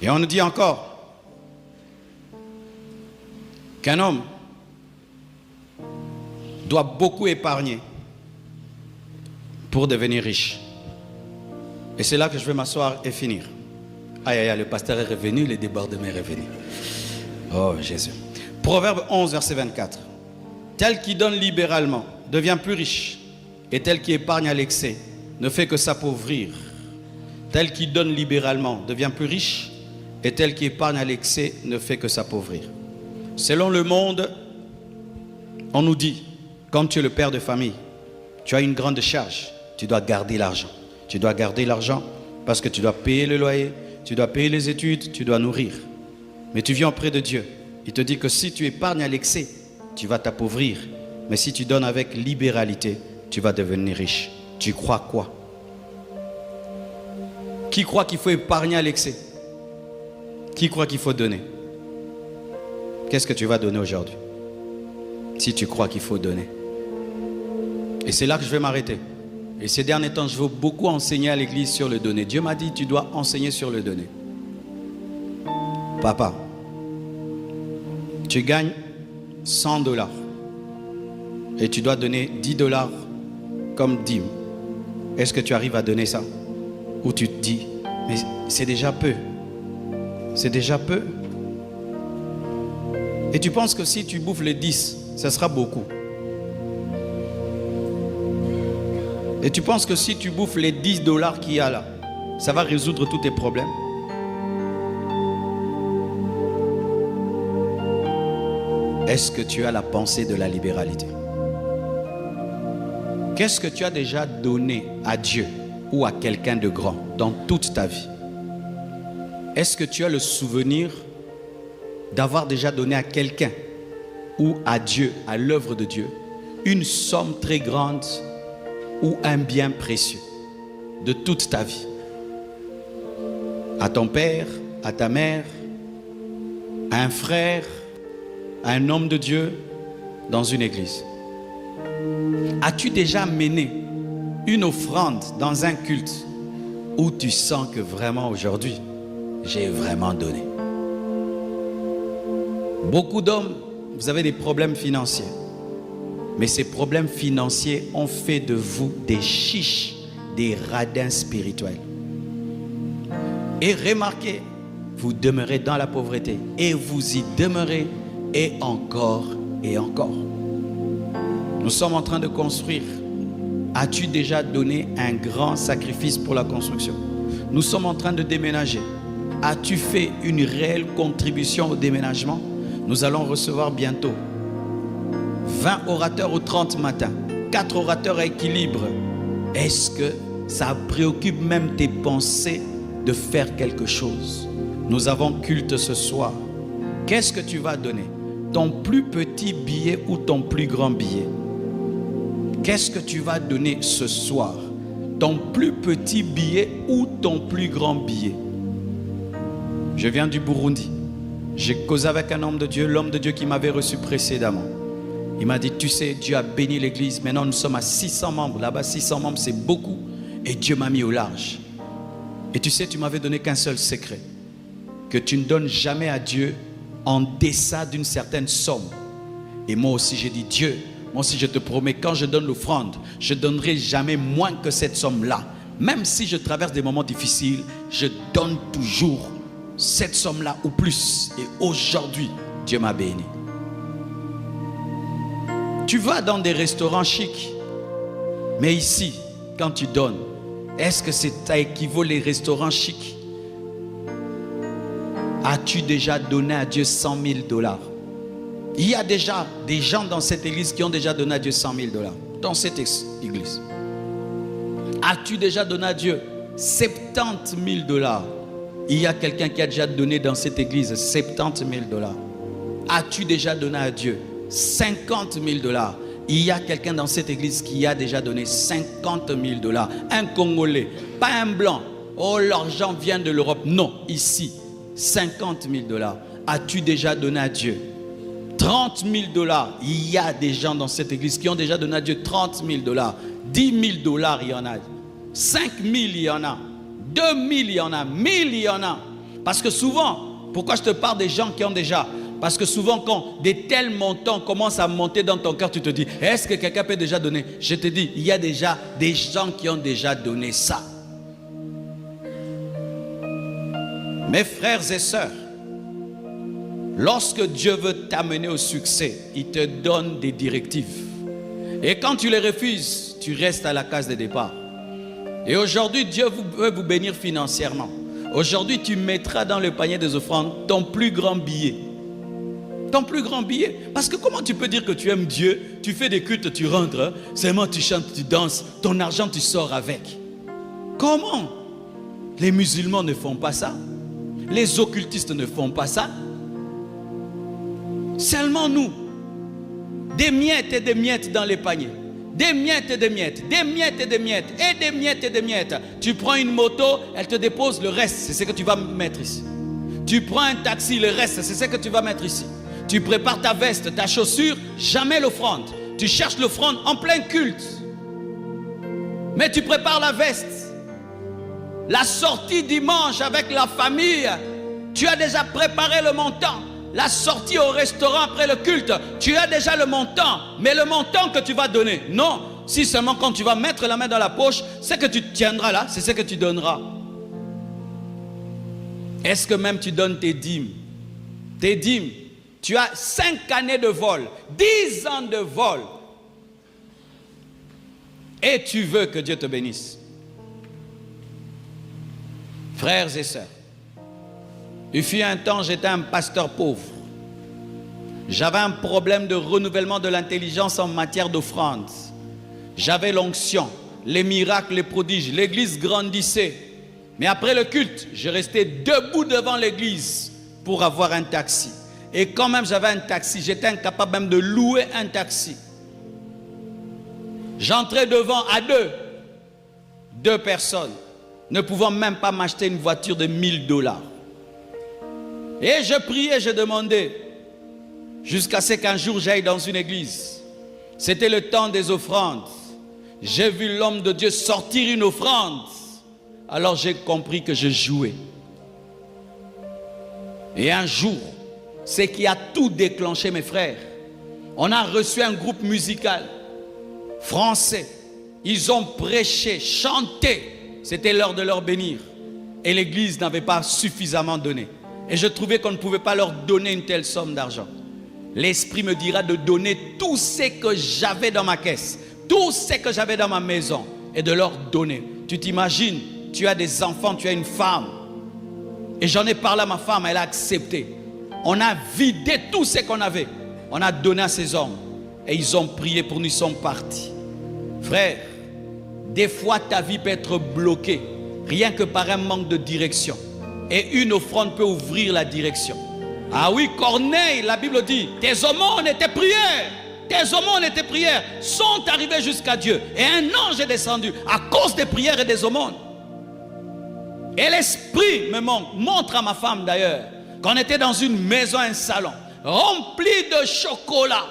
Et on nous dit encore qu'un homme doit beaucoup épargner pour devenir riche. Et c'est là que je vais m'asseoir et finir. Aïe, aïe, aïe, le pasteur est revenu, le débordement est revenu. Oh Jésus. Proverbe 11, verset 24. Tel qui donne libéralement devient plus riche, et tel qui épargne à l'excès ne fait que s'appauvrir. Tel qui donne libéralement devient plus riche, et tel qui épargne à l'excès ne fait que s'appauvrir. Selon le monde, on nous dit, comme tu es le père de famille, tu as une grande charge, tu dois garder l'argent. Tu dois garder l'argent parce que tu dois payer le loyer, tu dois payer les études, tu dois nourrir. Mais tu viens auprès de Dieu. Il te dit que si tu épargnes à l'excès, tu vas t'appauvrir. Mais si tu donnes avec libéralité, tu vas devenir riche. Tu crois quoi? Qui croit qu'il faut épargner à l'excès? Qui croit qu'il faut donner? Qu'est-ce que tu vas donner aujourd'hui? Si tu crois qu'il faut donner. Et c'est là que je vais m'arrêter. Et ces derniers temps, je veux beaucoup enseigner à l'église sur le donner. Dieu m'a dit, tu dois enseigner sur le donner. Papa, tu gagnes 100 $ et tu dois donner 10 $ comme dîme. Est-ce que tu arrives à donner ça? Ou tu te dis, mais c'est déjà peu. C'est déjà peu. Et tu penses que si tu bouffes les 10, ça sera beaucoup. Et tu penses que si tu bouffes les 10 $ qu'il y a là, ça va résoudre tous tes problèmes? Est-ce que tu as la pensée de la libéralité? Qu'est-ce que tu as déjà donné à Dieu ou à quelqu'un de grand dans toute ta vie? Est-ce que tu as le souvenir d'avoir déjà donné à quelqu'un ou à Dieu, à l'œuvre de Dieu, une somme très grande ou un bien précieux de toute ta vie? À ton père, à ta mère, à un frère, à un homme de Dieu dans une église? As-tu déjà mené une offrande dans un culte où tu sens que vraiment aujourd'hui, j'ai vraiment donné? Beaucoup d'hommes, vous avez des problèmes financiers. Mais ces problèmes financiers ont fait de vous des chiches, des radins spirituels. Et remarquez, vous demeurez dans la pauvreté et vous y demeurez et encore et encore. Nous sommes en train de construire. As-tu déjà donné un grand sacrifice pour la construction? Nous sommes en train de déménager. As-tu fait une réelle contribution au déménagement? Nous allons recevoir bientôt 20 orateurs au 30 matin, 4 orateurs à équilibre. Est-ce que ça préoccupe même tes pensées de faire quelque chose? Nous avons culte ce soir. Qu'est-ce que tu vas donner? Ton plus petit billet ou ton plus grand billet? Qu'est-ce que tu vas donner ce soir? Ton plus petit billet ou ton plus grand billet? Je viens du Burundi. J'ai causé avec un homme de Dieu, l'homme de Dieu qui m'avait reçu précédemment. Il m'a dit, tu sais, Dieu a béni l'église. Maintenant, nous sommes à 600 membres. Là-bas, 600 membres, c'est beaucoup. Et Dieu m'a mis au large. Et tu sais, tu m'avais donné qu'un seul secret. Que tu ne donnes jamais à Dieu en deçà d'une certaine somme. Et moi aussi, j'ai dit, Dieu, moi aussi, je te promets, quand je donne l'offrande, je ne donnerai jamais moins que cette somme-là. Même si je traverse des moments difficiles, je donne toujours cette somme-là ou plus. Et aujourd'hui, Dieu m'a béni. Tu vas dans des restaurants chics, mais ici, quand tu donnes, est-ce que ça équivaut les restaurants chics? As-tu déjà donné à Dieu 100 000 $? Il y a déjà des gens dans cette église qui ont déjà donné à Dieu 100 000 $. Dans cette église. As-tu déjà donné à Dieu 70 000 $? Il y a quelqu'un qui a déjà donné dans cette église 70 000 $. As-tu déjà donné à Dieu 50 000 $? Il y a quelqu'un dans cette église qui a déjà donné 50 000 $. Un Congolais, pas un blanc. Oh, l'argent vient de l'Europe. Non, ici, 50 000 $. As-tu déjà donné à Dieu 30 000 $? Il y a des gens dans cette église qui ont déjà donné à Dieu 30 000 $. 10 000 $, il y en a. 5 000, il y en a. 2 000, il y en a. 1 000, il y en a. Parce que souvent, pourquoi je te parle des gens qui ont déjà? Parce que souvent, quand des tels montants commencent à monter dans ton cœur, tu te dis, est-ce que quelqu'un peut déjà donner? Je te dis, il y a déjà des gens qui ont déjà donné ça. Mes frères et sœurs, lorsque Dieu veut t'amener au succès, il te donne des directives. Et quand tu les refuses, tu restes à la case de départ. Et aujourd'hui, Dieu veut vous bénir financièrement. Aujourd'hui, tu mettras dans le panier des offrandes ton plus grand billet. Ton plus grand billet. Parce que comment tu peux dire que tu aimes Dieu, tu fais des cultes, tu rentres, seulement tu chantes, tu danses, ton argent tu sors avec. Comment? Les musulmans ne font pas ça. Les occultistes ne font pas ça. Seulement nous. Des miettes et des miettes dans les paniers. Des miettes et des miettes. Des miettes et des miettes. Et des miettes et des miettes. Tu prends une moto, elle te dépose le reste. C'est ce que tu vas mettre ici. Tu prends un taxi, le reste, c'est ce que tu vas mettre ici. Tu prépares ta veste, ta chaussure, jamais l'offrande. Tu cherches l'offrande en plein culte. Mais tu prépares la veste. La sortie dimanche avec la famille, tu as déjà préparé le montant. La sortie au restaurant après le culte, tu as déjà le montant. Mais le montant que tu vas donner, non. Si seulement quand tu vas mettre la main dans la poche, c'est que tu tiendras là, c'est ce que tu donneras. Est-ce que même tu donnes tes dîmes? Tes dîmes, tu as 5 années de vol, 10 ans de vol. Et tu veux que Dieu te bénisse. Frères et sœurs, il fut un temps, j'étais un pasteur pauvre. J'avais un problème de renouvellement de l'intelligence en matière d'offrande. J'avais l'onction, les miracles, les prodiges. L'église grandissait. Mais après le culte, je restais debout devant l'église pour avoir un taxi. Et quand même j'avais un taxi, j'étais incapable même de louer un taxi. J'entrais devant à deux personnes, ne pouvant même pas m'acheter une voiture de $1000. Et je priais, je demandais, jusqu'à ce qu'un jour j'aille dans une église. C'était le temps des offrandes. J'ai vu l'homme de Dieu sortir une offrande. Alors j'ai compris que je jouais. Et un jour, ce qui a tout déclenché, mes frères, on a reçu un groupe musical français. Ils ont prêché, chanté. C'était l'heure de leur bénir. Et l'église n'avait pas suffisamment donné. Et je trouvais qu'on ne pouvait pas leur donner une telle somme d'argent. L'Esprit me dira de donner tout ce que j'avais dans ma caisse, tout ce que j'avais dans ma maison, et de leur donner. Tu t'imagines, tu as des enfants, tu as une femme. Et j'en ai parlé à ma femme, elle a accepté. On a vidé tout ce qu'on avait. On a donné à ces hommes. Et ils ont prié pour nous, ils sont partis. Frère, des fois ta vie peut être bloquée, rien que par un manque de direction. Et une offrande peut ouvrir la direction. Ah oui, Corneille, la Bible dit, tes aumônes et tes prières, tes aumônes et tes prières sont arrivées jusqu'à Dieu. Et un ange est descendu à cause des prières et des aumônes. Et l'Esprit me montre à ma femme d'ailleurs, qu'on était dans une maison, un salon, rempli de chocolat.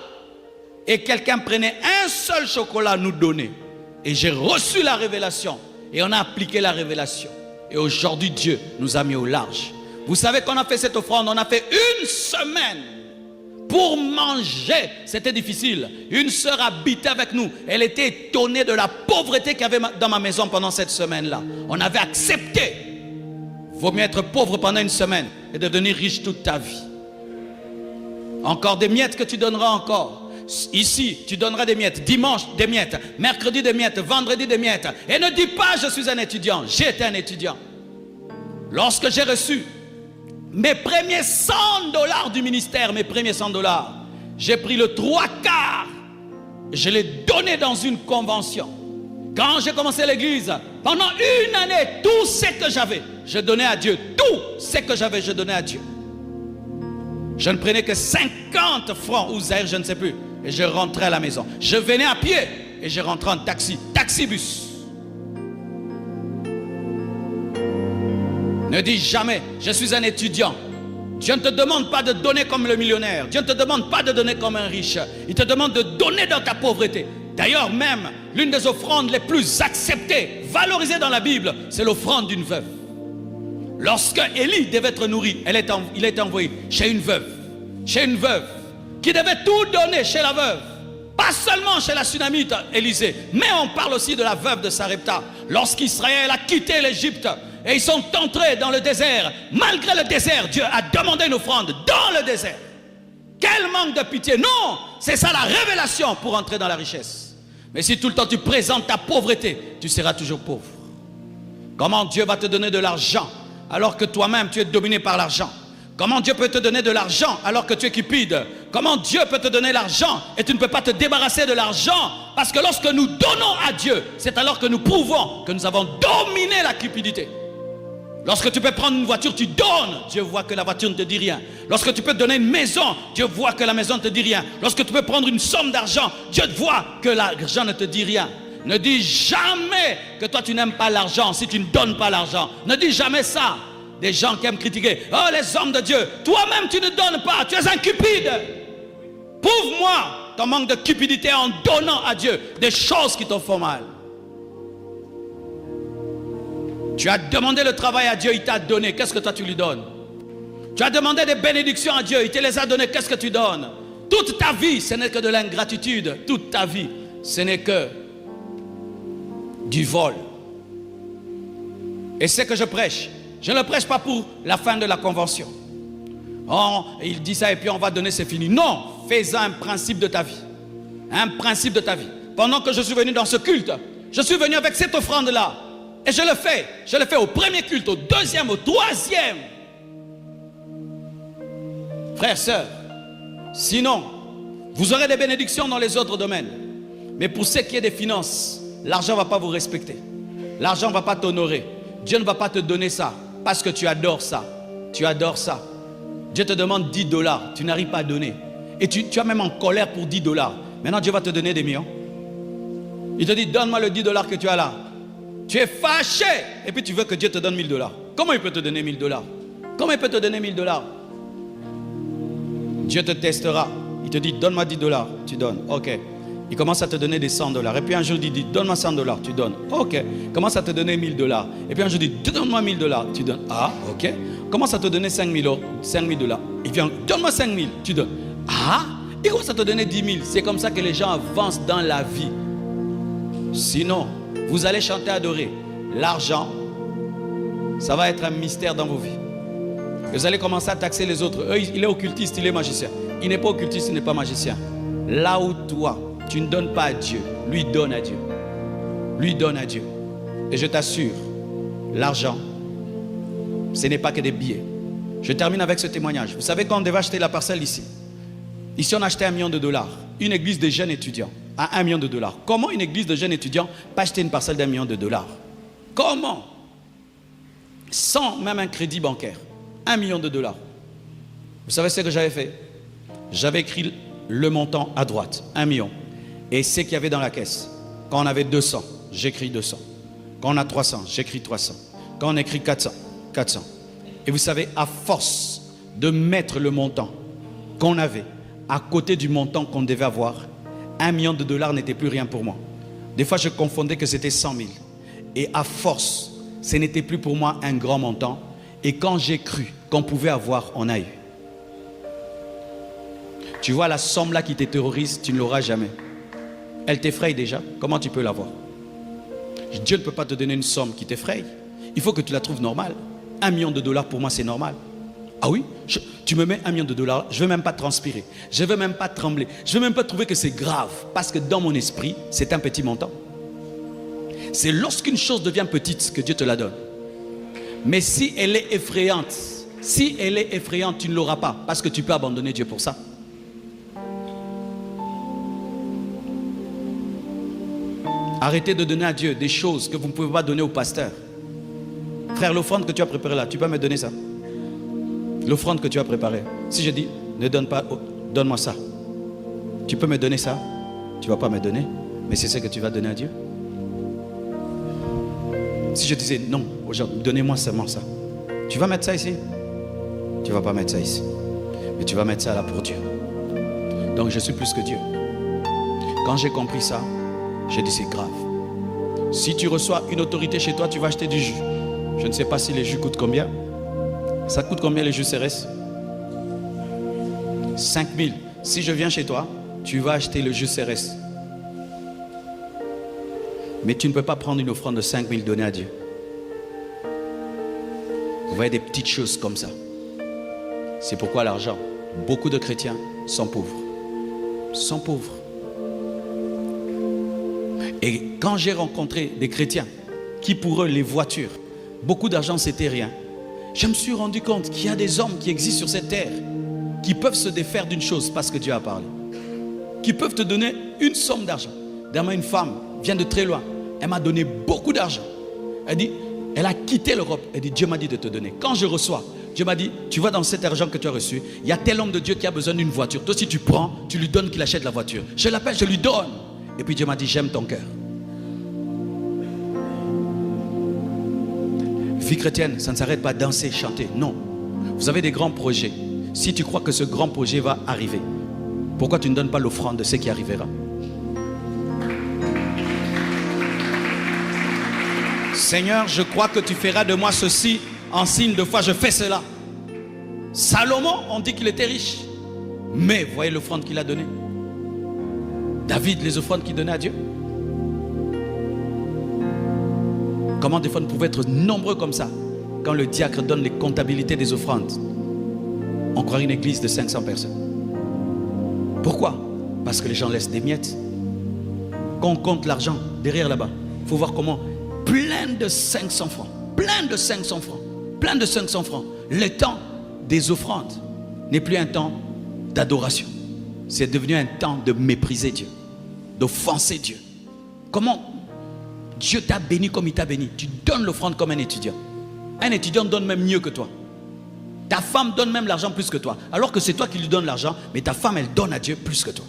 Et quelqu'un prenait un seul chocolat à nous donner. Et j'ai reçu la révélation. Et on a appliqué la révélation. Et aujourd'hui, Dieu nous a mis au large. Vous savez qu'on a fait cette offrande, on a fait une semaine pour manger. C'était difficile. Une sœur habitait avec nous. Elle était étonnée de la pauvreté qu'il y avait dans ma maison pendant cette semaine-là. On avait accepté. Vaut mieux être pauvre pendant une semaine et devenir riche toute ta vie. Encore des miettes que tu donneras encore. Ici, tu donneras des miettes. Dimanche, des miettes. Mercredi, des miettes. Vendredi, des miettes. Et ne dis pas, je suis un étudiant. J'étais un étudiant. Lorsque j'ai reçu mes premiers $100 du ministère, mes premiers $100, j'ai pris le 3/4. Je l'ai donné dans une convention. Quand j'ai commencé l'église, pendant une année, tout ce que j'avais, je donnais à Dieu. Tout ce que j'avais, je donnais à Dieu. Je ne prenais que 50 francs ou zaïre, je ne sais plus. Et je rentrais à la maison. Je venais à pied et je rentrais en taxi, taxibus. Ne dis jamais, je suis un étudiant. Dieu ne te demande pas de donner comme le millionnaire. Dieu ne te demande pas de donner comme un riche. Il te demande de donner dans ta pauvreté. D'ailleurs même, l'une des offrandes les plus acceptées, valorisées dans la Bible, c'est l'offrande d'une veuve. Lorsque Élie devait être nourri, il est envoyé chez une veuve qui devait tout donner chez la veuve. Pas seulement chez la Sunamite Élisée, mais on parle aussi de la veuve de Sarepta. Lorsqu'Israël a quitté l'Égypte et ils sont entrés dans le désert, malgré le désert, Dieu a demandé une offrande dans le désert. Quel manque de pitié! Non, c'est ça la révélation pour entrer dans la richesse. Mais si tout le temps tu présentes ta pauvreté, tu seras toujours pauvre. Comment Dieu va te donner de l'argent alors que toi-même tu es dominé par l'argent? Comment Dieu peut te donner de l'argent alors que tu es cupide? Comment Dieu peut te donner l'argent et tu ne peux pas te débarrasser de l'argent? Parce que lorsque nous donnons à Dieu, c'est alors que nous prouvons que nous avons dominé la cupidité. Lorsque tu peux prendre une voiture, tu donnes, Dieu voit que la voiture ne te dit rien. Lorsque tu peux donner une maison, Dieu voit que la maison ne te dit rien. Lorsque tu peux prendre une somme d'argent, Dieu voit que l'argent ne te dit rien. Ne dis jamais que toi tu n'aimes pas l'argent si tu ne donnes pas l'argent. Ne dis jamais ça. Des gens qui aiment critiquer. Oh, les hommes de Dieu, toi-même tu ne donnes pas, tu es un cupide. Prouve-moi ton manque de cupidité en donnant à Dieu des choses qui te font mal. Tu as demandé le travail à Dieu, il t'a donné. Qu'est-ce que toi tu lui donnes? Tu as demandé des bénédictions à Dieu, il te les a données. Qu'est-ce que tu donnes? Toute ta vie, ce n'est que de l'ingratitude. Toute ta vie, ce n'est que du vol. Et c'est que je prêche. Je ne le prêche pas pour la fin de la convention. Oh, il dit ça et puis on va donner, c'est fini. Non, fais-en un principe de ta vie. Un principe de ta vie. Pendant que je suis venu dans ce culte, je suis venu avec cette offrande-là. Et je le fais. Je le fais au premier culte, au deuxième, au troisième. Frères, sœurs, sinon, vous aurez des bénédictions dans les autres domaines. Mais pour ce qui est des finances, l'argent ne va pas vous respecter. L'argent ne va pas t'honorer. Dieu ne va pas te donner ça parce que tu adores ça. Tu adores ça. Dieu te demande 10 $. Tu n'arrives pas à donner. Et tu es même en colère pour 10 $. Maintenant, Dieu va te donner des millions. Il te dit, donne-moi le 10 $ que tu as là. Tu es fâché. Et puis tu veux que Dieu te donne 1000 $. Comment il peut te donner 1000 $? Comment il peut te donner 1000 $? Dieu te testera. Il te dit, donne-moi 10 $. Tu donnes. Ok. Il commence à te donner des 100 $. Et puis un jour, il dit, donne-moi 100 $. Tu donnes. Ok. Il commence à te donner 1000 $. Et puis un jour, il dit, donne-moi 1000 $. Tu donnes. Ah, ok. Il commence à te donner 5000 $. Il vient, donne-moi 5000. Tu donnes. Ah, il commence à te donner 10 000. C'est comme ça que les gens avancent dans la vie. Sinon, vous allez chanter, adorer. L'argent, ça va être un mystère dans vos vies. Vous allez commencer à taxer les autres. Il est occultiste, il est magicien. Il n'est pas occultiste, il n'est pas magicien. Là où toi, tu ne donnes pas à Dieu, lui donne à Dieu. Lui donne à Dieu. Et je t'assure, l'argent, ce n'est pas que des billets. Je termine avec ce témoignage. Vous savez quand on devait acheter la parcelle ici? Ici, on achetait $1 million. Une église de jeunes étudiants à $1 million. Comment une église de jeunes étudiants peut acheter une parcelle d'$1 million? Comment? Sans même un crédit bancaire. $1 million. Vous savez ce que j'avais fait? J'avais écrit le montant à droite, 1 million. Et ce qu'il y avait dans la caisse. Quand on avait 200, j'écris 200. Quand on a 300, j'écris 300. Quand on écrit 400, 400. Et vous savez, à force de mettre le montant qu'on avait à côté du montant qu'on devait avoir, $1 million n'était plus rien pour moi. Des fois, je confondais que c'était 100 000. Et à force, ce n'était plus pour moi un grand montant. Et quand j'ai cru qu'on pouvait avoir, on a eu. Tu vois la somme là qui te terrorise, tu ne l'auras jamais. Elle t'effraie déjà, comment tu peux l'avoir? Dieu ne peut pas te donner une somme qui t'effraie. Il faut que tu la trouves normale. $1 million pour moi c'est normal. Ah oui, tu me mets $1 million, je ne veux même pas transpirer. Je ne veux même pas trembler. Je ne veux même pas trouver que c'est grave. Parce que dans mon esprit, c'est un petit montant. C'est lorsqu'une chose devient petite que Dieu te la donne. Mais si elle est effrayante, tu ne l'auras pas. Parce que tu peux abandonner Dieu pour ça. Arrêtez de donner à Dieu des choses que vous ne pouvez pas donner au pasteur. Frère, l'offrande que tu as préparée là, tu peux me donner ça? L'offrande que tu as préparée. Si je dis, ne donne pas, donne-moi ça. Tu peux me donner ça? Tu ne vas pas me donner, mais c'est ce que tu vas donner à Dieu. Si je disais, non, aujourd'hui, donnez-moi seulement ça. Tu vas mettre ça ici? Tu ne vas pas mettre ça ici. Mais tu vas mettre ça là pour Dieu. Donc je suis plus que Dieu. Quand j'ai compris ça, j'ai dit c'est grave. Si tu reçois une autorité chez toi, tu vas acheter du jus. Je ne sais pas si les jus coûtent combien. Ça coûte combien le jus CRS? 5 000. Si je viens chez toi, tu vas acheter le jus CRS. Mais tu ne peux pas prendre une offrande de 5 000 donnée à Dieu. Vous voyez des petites choses comme ça. C'est pourquoi l'argent, beaucoup de chrétiens sont pauvres. Sont pauvres. Et quand j'ai rencontré des chrétiens qui pour eux les voitures, beaucoup d'argent c'était rien, je me suis rendu compte qu'il y a des hommes qui existent sur cette terre qui peuvent se défaire d'une chose parce que Dieu a parlé. Qui peuvent te donner une somme d'argent. Dernièrement, une femme vient de très loin. Elle m'a donné beaucoup d'argent. Elle dit, elle a quitté l'Europe. Elle dit, Dieu m'a dit de te donner. Quand je reçois, Dieu m'a dit, tu vois dans cet argent que tu as reçu, il y a tel homme de Dieu qui a besoin d'une voiture. Toi, si tu prends, tu lui donnes qu'il achète la voiture. Je l'appelle, je lui donne. Et puis Dieu m'a dit, j'aime ton cœur. Vie chrétienne, ça ne s'arrête pas danser, chanter. Non. Vous avez des grands projets. Si tu crois que ce grand projet va arriver, pourquoi tu ne donnes pas l'offrande de ce qui arrivera? Seigneur, je crois que tu feras de moi ceci en signe de foi. Je fais cela. Salomon, on dit qu'il était riche. Mais voyez l'offrande qu'il a donnée. David, les offrandes qu'il donnait à Dieu. Comment des fois nous pouvons être nombreux comme ça? Quand le diacre donne les comptabilités des offrandes, on croirait une église de 500 personnes. Pourquoi? Parce que les gens laissent des miettes. Quand on compte l'argent derrière là-bas, il faut voir comment plein de 500 francs, plein de 500 francs, plein de 500 francs. Le temps des offrandes n'est plus un temps d'adoration. C'est devenu un temps de mépriser Dieu, d'offenser Dieu. Comment Dieu t'a béni comme il t'a béni? Tu donnes l'offrande comme un étudiant. Un étudiant donne même mieux que toi. Ta femme donne même l'argent plus que toi. Alors que c'est toi qui lui donnes l'argent, mais ta femme, elle donne à Dieu plus que toi.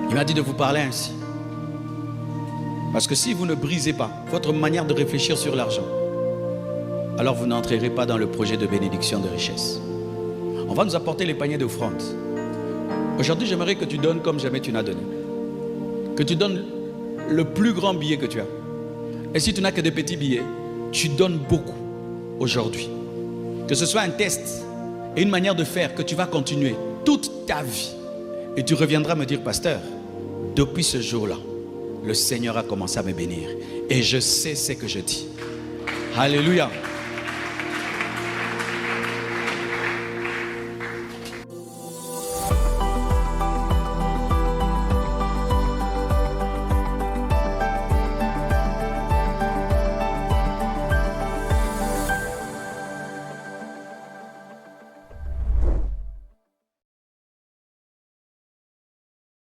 Il m'a dit de vous parler ainsi. Parce que si vous ne brisez pas votre manière de réfléchir sur l'argent, alors vous n'entrerez pas dans le projet de bénédiction de richesse. On va nous apporter les paniers d'offrande. Aujourd'hui, j'aimerais que tu donnes comme jamais tu n'as donné. Que tu donnes le plus grand billet que tu as. Et si tu n'as que des petits billets, tu donnes beaucoup aujourd'hui. Que ce soit un test et une manière de faire que tu vas continuer toute ta vie. Et tu reviendras me dire, pasteur, depuis ce jour-là, le Seigneur a commencé à me bénir. Et je sais ce que je dis. Alléluia.